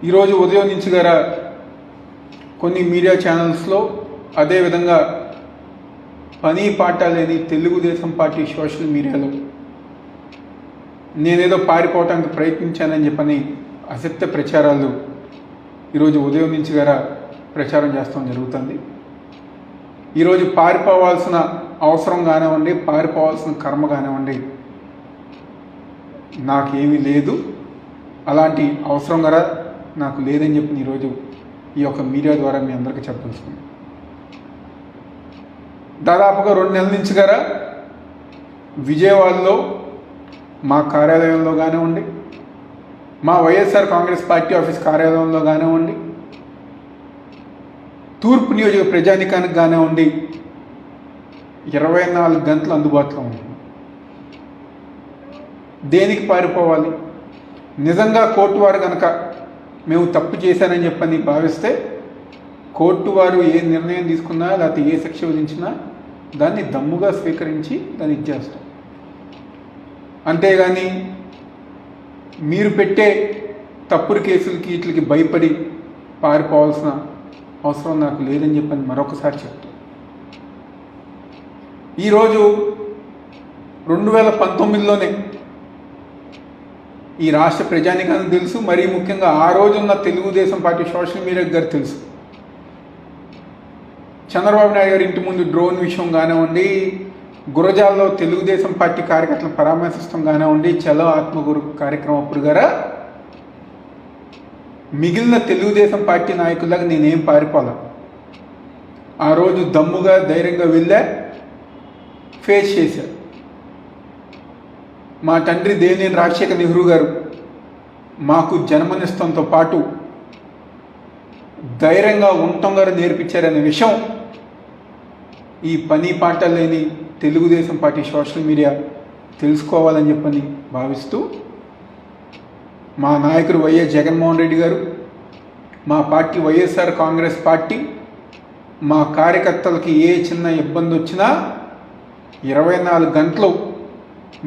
ఈరోజు ఉదయం నుంచి గారా కొన్ని మీడియా ఛానల్స్లో, అదేవిధంగా పని పాట లేని తెలుగుదేశం పార్టీ సోషల్ మీడియాలో నేనేదో పారిపోవటానికి ప్రయత్నించానని చెప్పని అసత్య ప్రచారాలు ఈరోజు ఉదయం నుంచి గారా ప్రచారం చేస్తాం జరుగుతుంది. ఈరోజు పారిపోవాల్సిన అవసరం కానివ్వండి, పారిపోవాల్సిన కర్మ కానివ్వండి నాకేమీ లేదు, అలాంటి అవసరం కూడా నాకు లేదని చెప్పి ఈరోజు ఈ యొక్క మీడియా ద్వారా మీ అందరికీ చెప్పదలుచుకున్నాను. దాదాపుగా 2 నెలల నుంచి గారా విజయవాడలో మా కార్యాలయంలో కానివ్వండి, మా వైఎస్ఆర్ కాంగ్రెస్ పార్టీ ఆఫీస్ కార్యాలయంలో కానివ్వండి, తూర్పు నియోజక ప్రజానికానికి కానివ్వండి 24 గంటలు అందుబాటులో ఉంటుంది. దేనికి పారిపోవాలి? నిజంగా కోర్టు వారు కనుక మేము తప్పు చేశానని చెప్పని భావిస్తే కోర్టు వారు ఏ నిర్ణయం తీసుకున్నా, లేకపోతే ఏ శిక్ష విధించినా దాన్ని దమ్ముగా స్వీకరించి దాన్ని ఇచ్చేస్తాం. అంతేగాని మీరు పెట్టే తప్పుడు కేసులకి వీటికి భయపడి పారిపోవాల్సిన అవసరం నాకు లేదని చెప్పని మరొకసారి చెప్తాను. ఈరోజు 2019లోనే ఈ రాష్ట్ర ప్రజానికానికి తెలుసు, మరీ ముఖ్యంగా ఆ రోజున్న తెలుగుదేశం పార్టీ సోషల్ మీడియా గారు తెలుసు. చంద్రబాబు నాయుడు గారి ఇంటి ముందు డ్రోన్ విషయం కానివ్వండి, గురజాల్లో తెలుగుదేశం పార్టీ కార్యకర్తలను పరామర్శిస్తాం కానివ్వండి, చలో ఆత్మగురు కార్యక్రమం అప్పుడు గారా మిగిలిన తెలుగుదేశం పార్టీ నాయకులాగా నేనేం పారిపోలే. ఆ రోజు దమ్ముగా ధైర్యంగా వెళ్ళా, ఫేస్ చేశారు. మా తండ్రి దేవినేని రాజశేఖర్ నెహ్రూ గారు మాకు జన్మనిస్తంతో పాటు ధైర్యంగా ఉండటం గారు నేర్పించారనే విషయం ఈ పని పాట లేని తెలుగుదేశం పార్టీ సోషల్ మీడియా తెలుసుకోవాలని చెప్పని భావిస్తూ, మా నాయకుడు వైఎస్ జగన్మోహన్ రెడ్డి గారు, మా పార్టీ వైఎస్ఆర్ కాంగ్రెస్ పార్టీ మా కార్యకర్తలకి ఏ చిన్న ఇబ్బంది వచ్చినా 24 గంటలు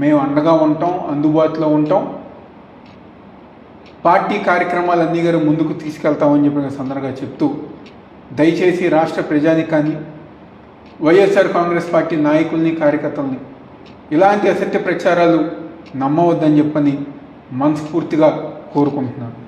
మేము అండగా ఉంటాం, అందుబాటులో ఉంటాం. పార్టీ కార్యక్రమాలన్నీ గారు ముందుకు తీసుకెళ్తామని చెప్పిన సందర్భంగా చెప్తూ, దయచేసి రాష్ట్ర ప్రజానికాన్ని, వైఎస్ఆర్ కాంగ్రెస్ పార్టీ నాయకుల్ని, కార్యకర్తల్ని ఇలాంటి అసత్య ప్రచారాలు నమ్మవద్దని చెప్పని మనస్ఫూర్తిగా కోరుకుంటున్నాను.